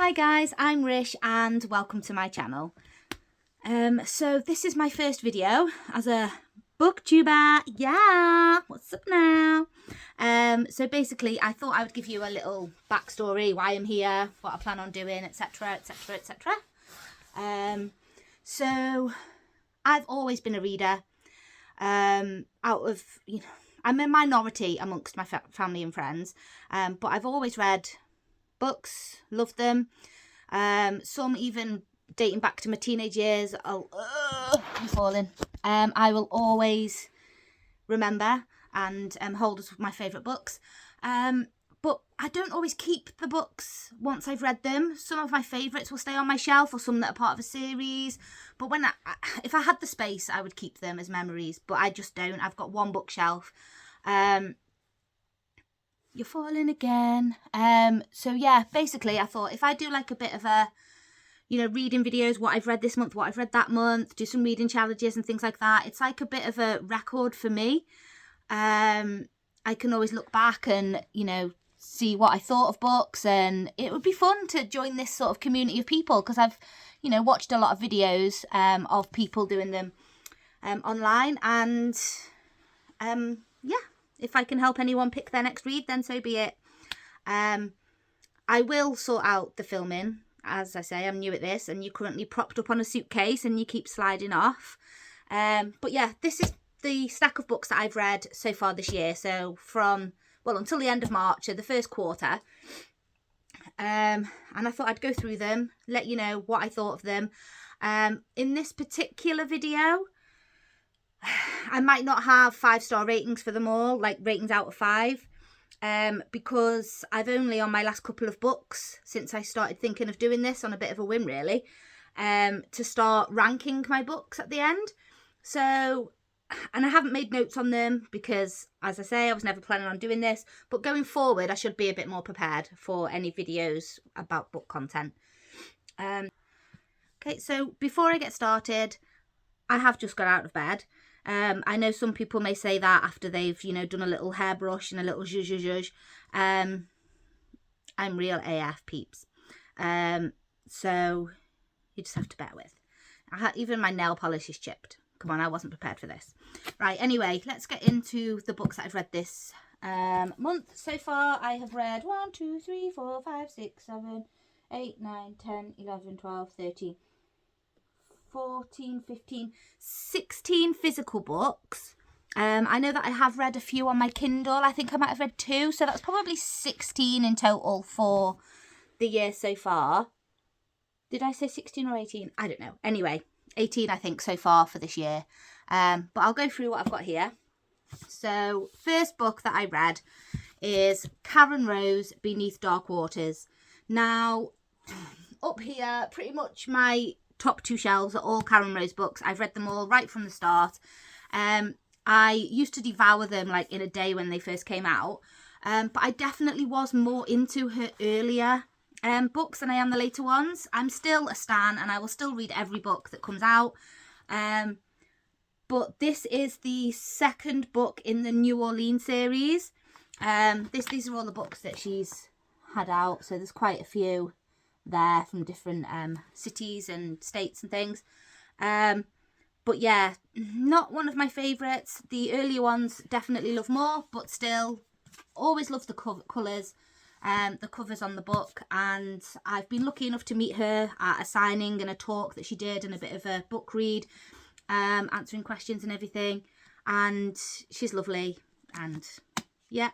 Hi guys, I'm Rish and welcome to my channel. So this is my first video as a booktuber. Yeah, what's up now? So basically I thought I would give you a little backstory, why I'm here, what I plan on doing, etc, etc, etc. So I've always been a reader. I'm a minority amongst my family and friends, but I've always read books, loved them. Some even dating back to my teenage years. I'm falling. I will always remember and hold as my favourite books. But I don't always keep the books once I've read them. Some of my favourites will stay on my shelf, or some that are part of a series. But if I had the space, I would keep them as memories. But I just don't. I've got one bookshelf. You're falling again. So yeah, basically I thought if I do like a bit of a, reading videos, what I've read this month, what I've read that month, do some reading challenges and things like that. It's like a bit of a record for me. I can always look back and, see what I thought of books, and it would be fun to join this sort of community of people, because I've, watched a lot of videos of people doing them online, and yeah, if I can help anyone pick their next read, then so be it. I will sort out the filming. As I say, I'm new at this, and you're currently propped up on a suitcase and you keep sliding off. But yeah, this is the stack of books that I've read so far this year. So from, until the end of March, so the first quarter. And I thought I'd go through them, let you know what I thought of them. In this particular video, I might not have 5-star ratings for them all, like ratings out of 5, because I've only on my last couple of books, since I started thinking of doing this on a bit of a whim really, to start ranking my books at the end. So, and I haven't made notes on them because, as I say, I was never planning on doing this, but going forward I should be a bit more prepared for any videos about book content. Okay, so before I get started, I have just got out of bed. I know some people may say that after they've, done a little hairbrush and a little zhuzh. I'm real AF, peeps. So you just have to bear with. Even my nail polish is chipped. Come on, I wasn't prepared for this. Right, anyway, let's get into the books that I've read this month. So far, I have read 1, 2, 3, 4, 5, 6, 7, 8, 9, 10, 11, 12, 13... 14, 15, 16 physical books. I know that I have read a few on my Kindle. I think I might have read 2, so that's probably 16 in total for the year so far. Did I say 16 or 18? I don't know. Anyway, 18 I think so far for this year. But I'll go through what I've got here. So first book that I read is Karen Rose, Beneath Dark Waters. Now, up here, pretty much my top 2 shelves are all Karen Rose books. I've read them all right from the start. I used to devour them like in a day when they first came out, but I definitely was more into her earlier books than I am the later ones. I'm still a stan and I will still read every book that comes out, but this is the second book in the New Orleans series. These are all the books that she's had out, so there's quite a few there from different cities and states and things. But yeah, not one of my favourites. The earlier ones definitely love more, but still always love the colours, the covers on the book. And I've been lucky enough to meet her at a signing and a talk that she did and a bit of a book read, answering questions and everything, and she's lovely. And yeah.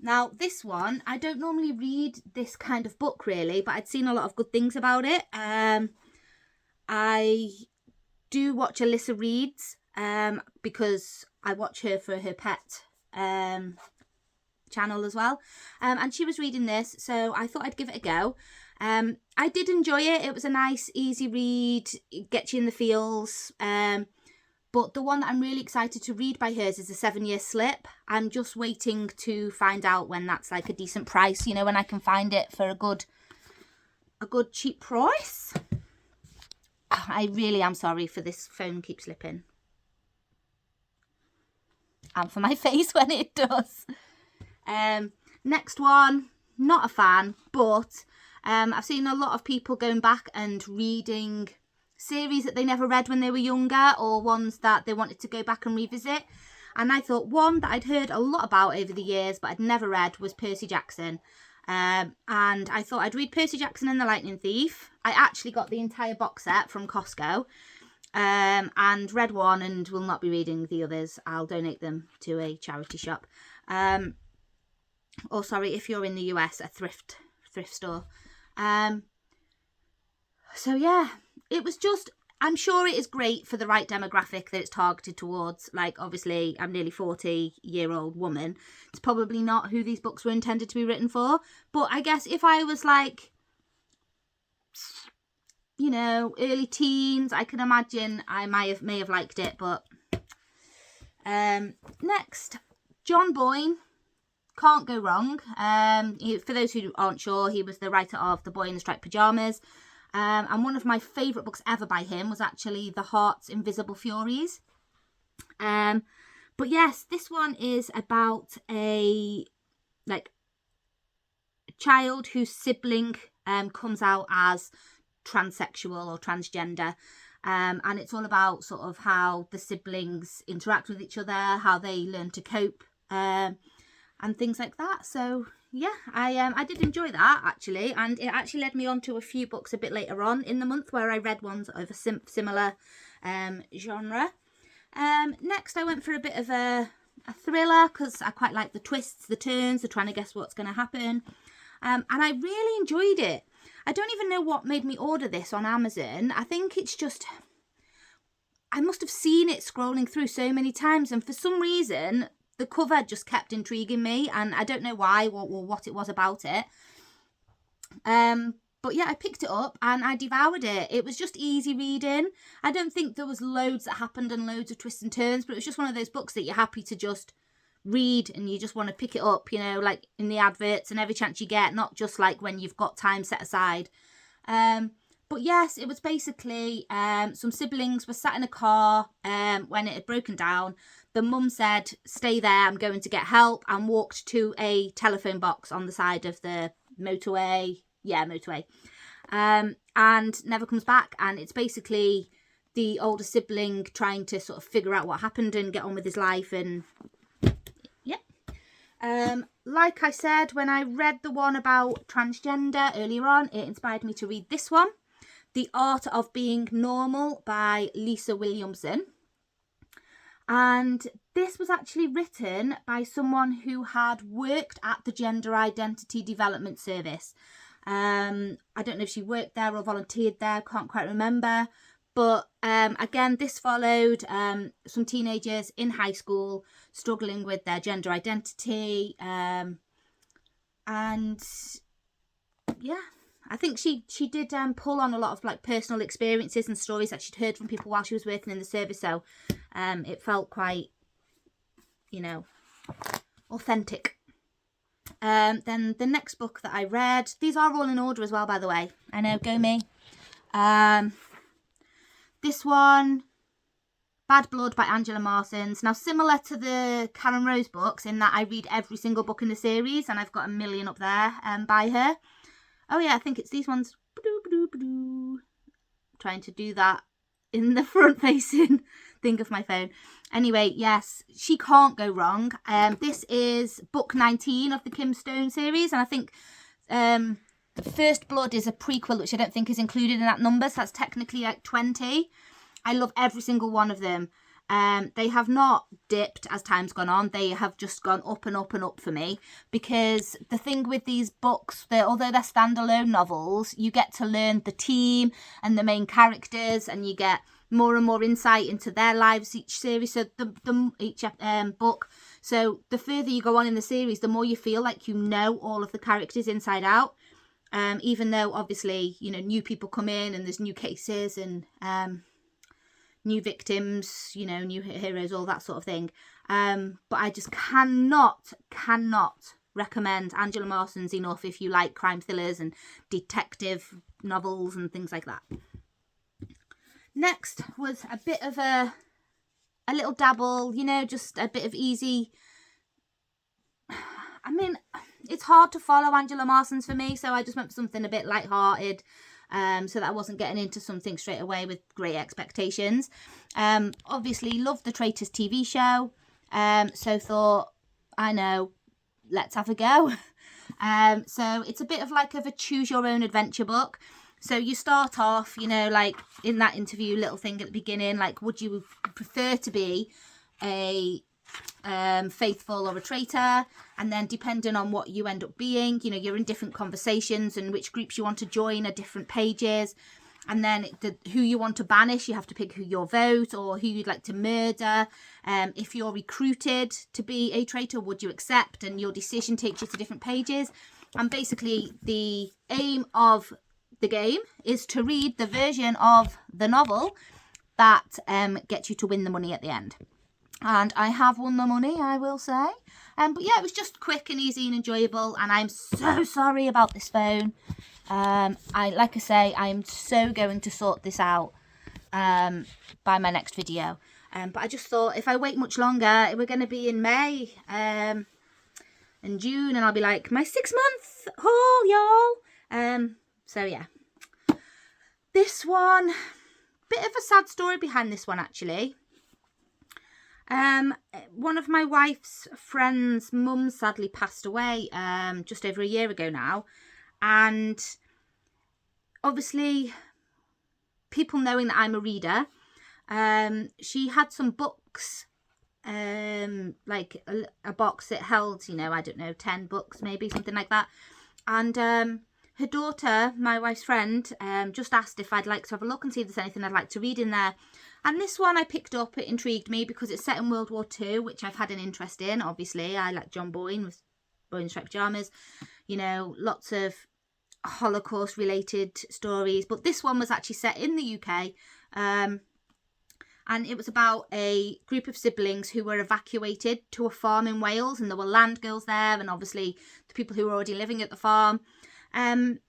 Now, this one, I don't normally read this kind of book, really, but I'd seen a lot of good things about it. I do watch Alyssa Reads, because I watch her for her pet channel as well. And she was reading this, so I thought I'd give it a go. I did enjoy it. It was a nice, easy read. It gets you in the feels. But the one that I'm really excited to read by hers is a 7-Year Slip. I'm just waiting to find out when that's like a decent price, when I can find it for a good cheap price. I really am sorry for this phone keep slipping. And for my face when it does. Next one, not a fan, but I've seen a lot of people going back and reading series that they never read when they were younger, or ones that they wanted to go back and revisit. And I thought one that I'd heard a lot about over the years but I'd never read was Percy Jackson. And I thought I'd read Percy Jackson and the Lightning Thief. I actually got the entire box set from Costco, and read one and will not be reading the others. I'll donate them to a charity shop. Or sorry, if you're in the US, a thrift store. So yeah, it was just, I'm sure it is great for the right demographic that it's targeted towards. Like, obviously, I'm nearly 40-year-old woman. It's probably not who these books were intended to be written for. But I guess if I was like, you know, early teens, I can imagine I may have liked it. But next, John Boyne. Can't go wrong. For those who aren't sure, he was the writer of The Boy in the Striped Pyjamas. And one of my favourite books ever by him was actually The Heart's Invisible Furies. But yes, this one is about a child whose sibling comes out as transsexual or transgender. And it's all about sort of how the siblings interact with each other, how they learn to cope, and things like that. So yeah, I did enjoy that actually, and it actually led me on to a few books a bit later on in the month where I read ones of a similar genre. Next I went for a bit of a thriller, because I quite like the twists, the turns, the trying to guess what's going to happen, and I really enjoyed it. I don't even know what made me order this on Amazon. I think it's just, I must have seen it scrolling through so many times, and for some reason the cover just kept intriguing me, and I don't know why or what it was about it. But yeah, I picked it up and I devoured it. It was just easy reading. I don't think there was loads that happened and loads of twists and turns, but it was just one of those books that you're happy to just read and you just want to pick it up, you know, like in the adverts and every chance you get, not just like when you've got time set aside. But yes, it was basically some siblings were sat in a car when it had broken down. The mum said, "Stay there, I'm going to get help," and walked to a telephone box on the side of the motorway. Yeah, motorway. And never comes back. And it's basically the older sibling trying to sort of figure out what happened and get on with his life. And yeah. Like I said, when I read the one about transgender earlier on, it inspired me to read this one, The Art of Being Normal by Lisa Williamson. And this was actually written by someone who had worked at the Gender Identity Development Service. I don't know if she worked there or volunteered there, can't quite remember. But again, this followed some teenagers in high school struggling with their gender identity. And yeah, I think she did pull on a lot of like personal experiences and stories that she'd heard from people while she was working in the service. So it felt quite, you know, authentic. Then the next book that I read, these are all in order as well, by the way. I know, go me. This one, Bad Blood by Angela Marsons. Now, similar to the Karen Rose books in that I read every single book in the series, and I've got a million up there by her. Oh yeah, I think it's these ones. Trying to do that in the front facing thing of my phone. Anyway, yes, she can't go wrong. This is book 19 of the Kim Stone series, and I think First Blood is a prequel, which I don't think is included in that number, so that's technically like 20. I love every single one of them. They have not dipped as time's gone on. They have just gone up and up and up for me, because the thing with these books, although they're standalone novels, you get to learn the team and the main characters, and you get more and more insight into their lives each series. So each book. So the further you go on in the series, the more you feel like you know all of the characters inside out. Even though obviously, you know, new people come in and there's new cases and new victims, you know, new heroes, all that sort of thing. But I just cannot recommend Angela Marsons enough if you like crime thrillers and detective novels and things like that. Next was a bit of a little dabble, you know, just a bit of easy. I mean, it's hard to follow Angela Marsons for me, so I just went for something a bit light-hearted, so that I wasn't getting into something straight away with great expectations. Obviously loved the Traitors TV show, so thought, I know, let's have a go. So it's a bit of like a choose your own adventure book. So you start off, you know, like in that interview little thing at the beginning, like, would you prefer to be a faithful or a traitor? And then depending on what you end up being, you know, you're in different conversations, and which groups you want to join are different pages. And then who you want to banish, you have to pick who your vote, or who you'd like to murder. If you're recruited to be a traitor, would you accept? And your decision takes you to different pages. And basically the aim of the game is to read the version of the novel that gets you to win the money at the end. And I have won the money, I will say. But yeah, it was just quick and easy and enjoyable. And I'm so sorry about this phone. Like I say, I'm so going to sort this out by my next video. But I just thought, if I wait much longer, we're going to be in May and June, and I'll be like, my 6-month haul, y'all. So yeah, this one, bit of a sad story behind this one, actually. One of my wife's friends' mum sadly passed away just over a year ago now, and obviously people knowing that I'm a reader, she had some books, like a box that held, you know, I don't know, 10 books maybe, something like that. And her daughter, my wife's friend, just asked if I'd like to have a look and see if there's anything I'd like to read in there. And this one I picked up, it intrigued me because it's set in World War II, which I've had an interest in. Obviously, I like John Boyne with Boy in Striped Pyjamas, you know, lots of Holocaust related stories. But this one was actually set in the UK, and it was about a group of siblings who were evacuated to a farm in Wales, and there were land girls there, and obviously the people who were already living at the farm. And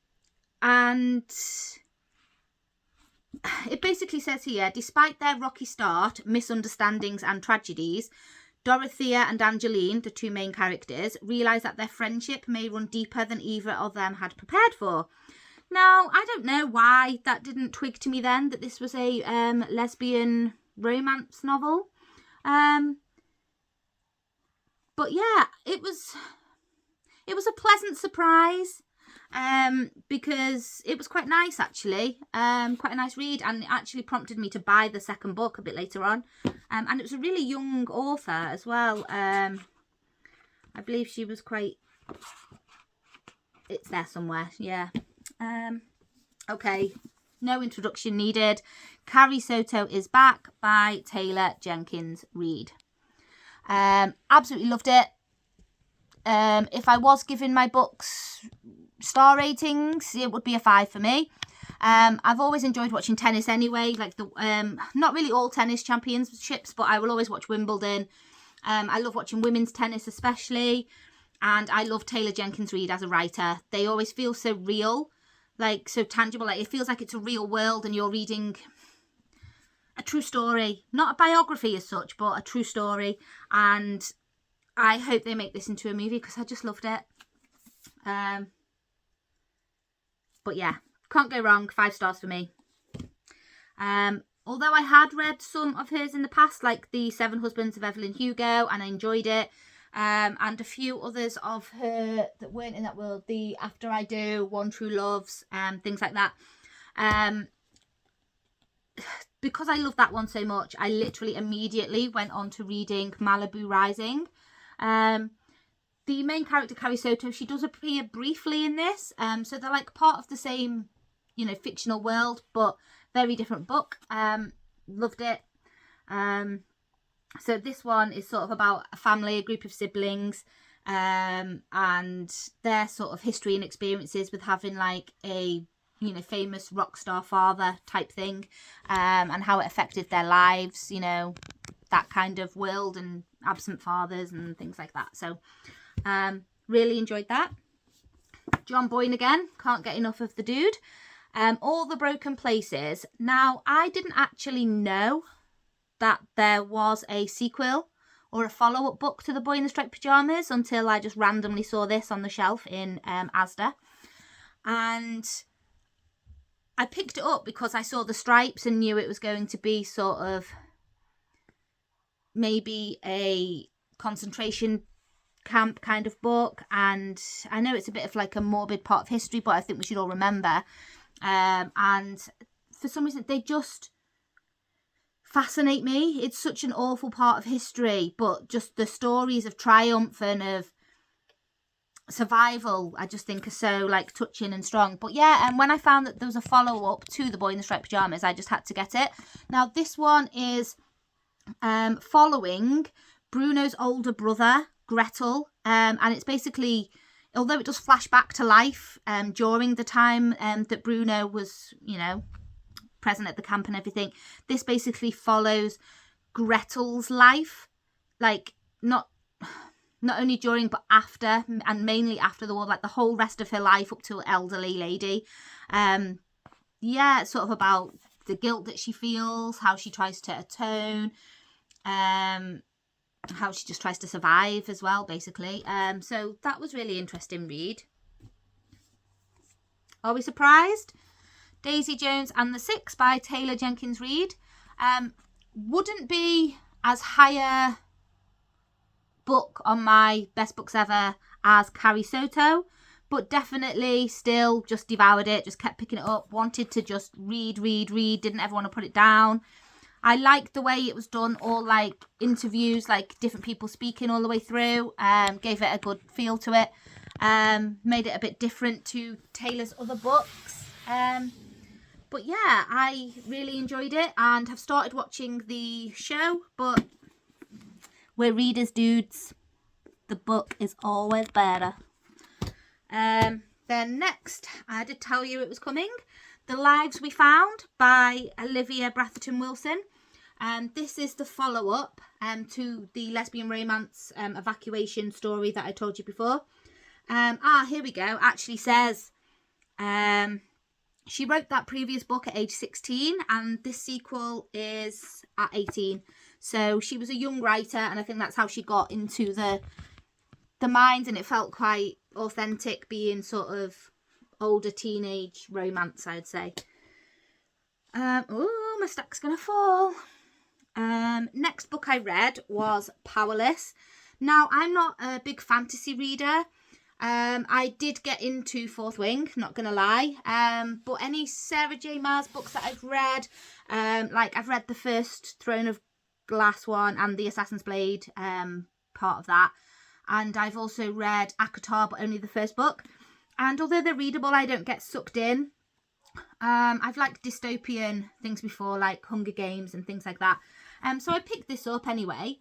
it basically says here, despite their rocky start, misunderstandings and tragedies, Dorothea and Angeline, the two main characters, realise that their friendship may run deeper than either of them had prepared for. Now, I don't know why that didn't twig to me then, that this was a lesbian romance novel. But yeah, it was a pleasant surprise. Because it was quite nice, actually, quite a nice read, and it actually prompted me to buy the second book a bit later on, and it was a really young author as well. I believe she was quite, it's there somewhere, yeah. Okay, no introduction needed. Carrie Soto is Back by Taylor Jenkins Reid. Absolutely loved it. If I was giving my books star ratings, it would be a 5 for me. I've always enjoyed watching tennis anyway, like the not really all tennis championships, but I will always watch Wimbledon. I love watching women's tennis especially, and I love Taylor Jenkins Reid as a writer. They always feel so real, like so tangible, like it feels like it's a real world and you're reading a true story, not a biography as such, but a true story. And I hope they make this into a movie because I just loved it. But yeah, can't go wrong. 5 stars for me. Although I had read some of hers in the past, like The 7 Husbands of Evelyn Hugo, and I enjoyed it. And a few others of her that weren't in that world. The After I Do, One True Loves, things like that. Because I love that one so much, I literally immediately went on to reading Malibu Rising. The main character, Carrie Soto, she does appear briefly in this. So they're like part of the same, you know, fictional world, but very different book. Loved it. So this one is sort of about a family, a group of siblings, and their sort of history and experiences with having like a, you know, famous rock star father type thing, and how it affected their lives, you know, that kind of world, and absent fathers and things like that. So really enjoyed that. John Boyne again, can't get enough of the dude. All the Broken Places. Now, I didn't actually know that there was a sequel or a follow-up book to The Boy in the Striped Pyjamas until I just randomly saw this on the shelf in Asda. And I picked it up because I saw the stripes and knew it was going to be sort of maybe a concentration camp kind of book. And I know it's a bit of like a morbid part of history, but I think we should all remember. And for some reason, they just fascinate me. It's such an awful part of history, but just the stories of triumph and of survival, I just think are so like touching and strong. But yeah, and when I found that there was a follow-up to The Boy in the Striped Pyjamas, I just had to get it. Now this one is following Bruno's older brother Gretel, and it's basically, although it does flash back to life during the time that Bruno was, you know, present at the camp and everything, this basically follows Gretel's life, like not only during but after, and mainly after the war, like the whole rest of her life up to elderly lady. Yeah, it's sort of about the guilt that she feels, how she tries to atone, how she just tries to survive as well, basically. So that was really interesting read. Are we surprised? Daisy Jones and the Six by Taylor Jenkins Reid. Wouldn't be as higher book on my best books ever as Carrie Soto, but definitely still just devoured it, just kept picking it up, wanted to just read, didn't ever want to put it down. I liked the way it was done, all like interviews, like different people speaking all the way through, gave it a good feel to it, made it a bit different to Taylor's other books. But yeah, I really enjoyed it and have started watching the show, but we're readers, dudes. The book is always better. Then next, I did tell you it was coming. The Lives We Found by Olivia Bratherton Wilson. This is the follow-up to the lesbian romance evacuation story that I told you before. Here we go. Actually says she wrote that previous book at age 16 and this sequel is at 18. So she was a young writer and I think that's how she got into the minds, and it felt quite authentic being sort of older teenage romance, I'd say. Oh, my stack's gonna fall. Next book I read was Powerless. Now, I'm not a big fantasy reader. I did get into Fourth Wing, not gonna lie. But any Sarah J Maas books that I've read, like I've read the first Throne of Glass one and the Assassin's Blade part of that. And I've also read ACOTAR, but only the first book. And although they're readable, I don't get sucked in. I've liked dystopian things before, like Hunger Games and things like that. So I picked this up anyway.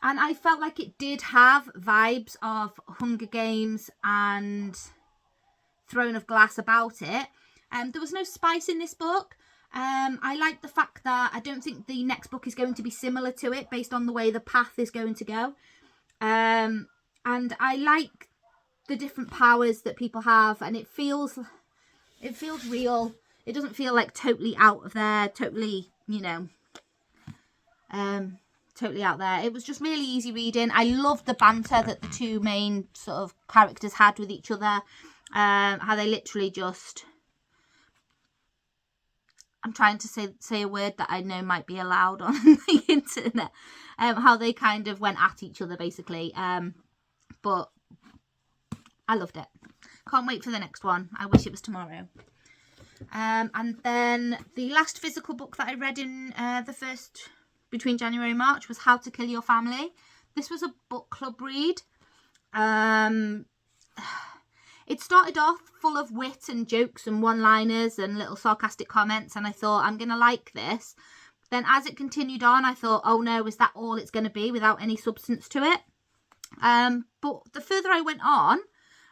And I felt like it did have vibes of Hunger Games and Throne of Glass about it. There was no spice in this book. I like the fact that I don't think the next book is going to be similar to it based on the way the path is going to go. And I like the different powers that people have, and it feels real. It doesn't feel like totally out of there, totally, you know, totally out there. It was just really easy reading. I loved the banter that the two main sort of characters had with each other. How they literally just, I'm trying to say a word that I know might be allowed on the internet. How they kind of went at each other basically. But I loved it. Can't wait for the next one. I wish it was tomorrow. And then the last physical book that I read in the first, between January and March, was How to Kill Your Family. This was a book club read. It started off full of wit and jokes and one-liners and little sarcastic comments, and I thought, I'm going to like this. Then as it continued on, I thought, oh no, is that all it's going to be without any substance to it? But the further I went on,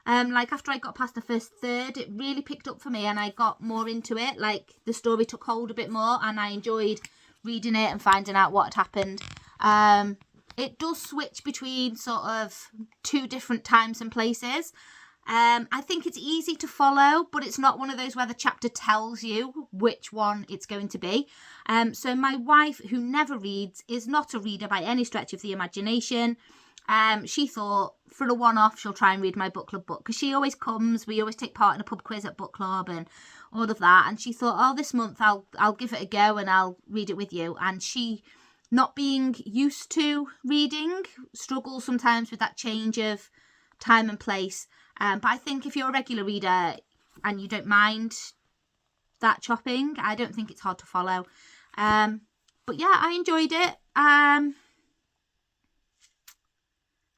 like after I got past the first third, it really picked up for me and I got more into it. Like the story took hold a bit more and I enjoyed reading it and finding out what had happened. It does switch between sort of two different times and places. I think it's easy to follow, but it's not one of those where the chapter tells you which one it's going to be. So my wife, who never reads, is not a reader by any stretch of the imagination. She thought for a one-off she'll try and read my book club book, because she always comes, we always take part in a pub quiz at book club and all of that, and she thought, oh, this month I'll give it a go and I'll read it with you. And she, not being used to reading, struggles sometimes with that change of time and place. But I think if you're a regular reader and you don't mind that chopping, I don't think it's hard to follow. But yeah, I enjoyed it. I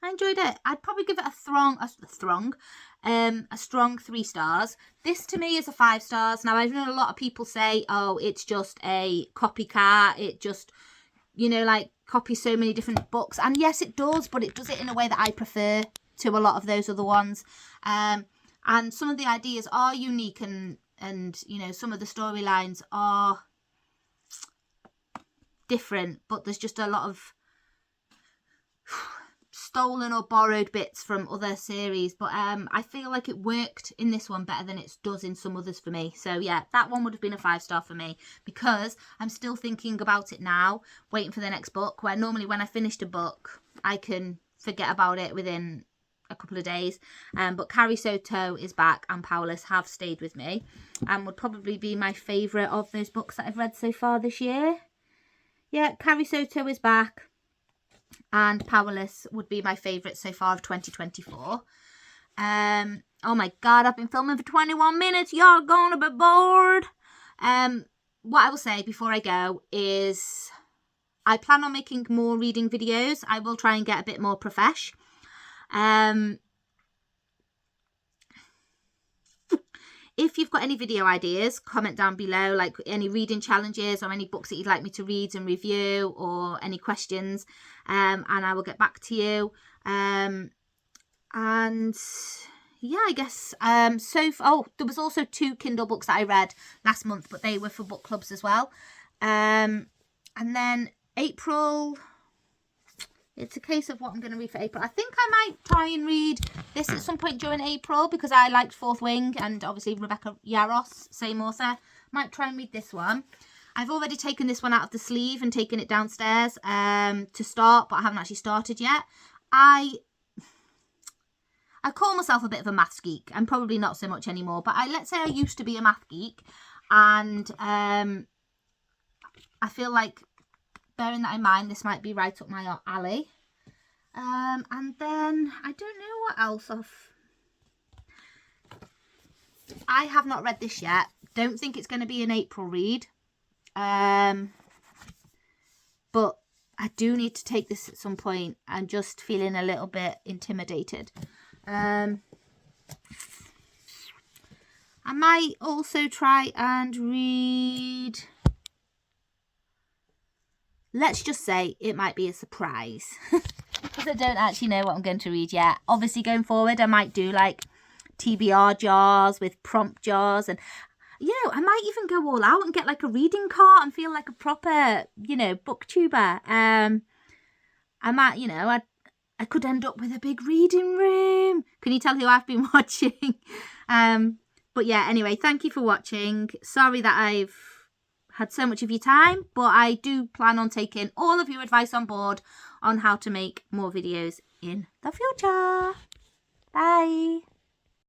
enjoyed it. I'd probably give it a strong 3 stars. This to me is a 5 stars. Now, I've known a lot of people say, oh, it's just a copycat. It just, you know, like copies so many different books. And yes, it does, but it does it in a way that I prefer to a lot of those other ones. And some of the ideas are unique, and you know, some of the storylines are different, but there's just a lot of stolen or borrowed bits from other series. But I feel like it worked in this one better than it does in some others for me. So yeah, that one would have been a 5 star for me, because I'm still thinking about it now, waiting for the next book, where normally when I finished a book I can forget about it within a couple of days. But Carrie Soto is back, and Powerless have stayed with me, and would probably be my favourite of those books that I've read so far this year. Yeah, Carrie Soto is back, and Powerless would be my favourite so far of 2024. Oh my god, I've been filming for 21 minutes. Y'all gonna be bored. What I will say before I go is I plan on making more reading videos. I will try and get a bit more profesh. If you've got any video ideas, comment down below, like any reading challenges or any books that you'd like me to read and review, or any questions, and I will get back to you. And yeah, I guess there was also 2 Kindle books that I read last month, but they were for book clubs as well. And then April, it's a case of what I'm going to read for April. I think I might try and read this at some point during April, because I liked Fourth Wing, and obviously Rebecca Yarros, same author. Might try and read this one. I've already taken this one out of the sleeve and taken it downstairs to start, but I haven't actually started yet. I call myself a bit of a maths geek. I'm probably not so much anymore, but let's say I used to be a math geek, and I feel like, bearing that in mind, this might be right up my alley. And then I don't know what else I have not read this yet. Don't think it's going to be an April read. But I do need to take this at some point. I'm just feeling a little bit intimidated. I might also try and read, let's just say it might be a surprise, because I don't actually know what I'm going to read yet. Obviously going forward I might do like TBR jars with prompt jars, and you know, I might even go all out and get like a reading cart and feel like a proper, you know, booktuber. I might, you know, I could end up with a big reading room. Can you tell who I've been watching? But yeah, anyway, thank you for watching. Sorry that I've had so much of your time, but I do plan on taking all of your advice on board on how to make more videos in the future. Bye.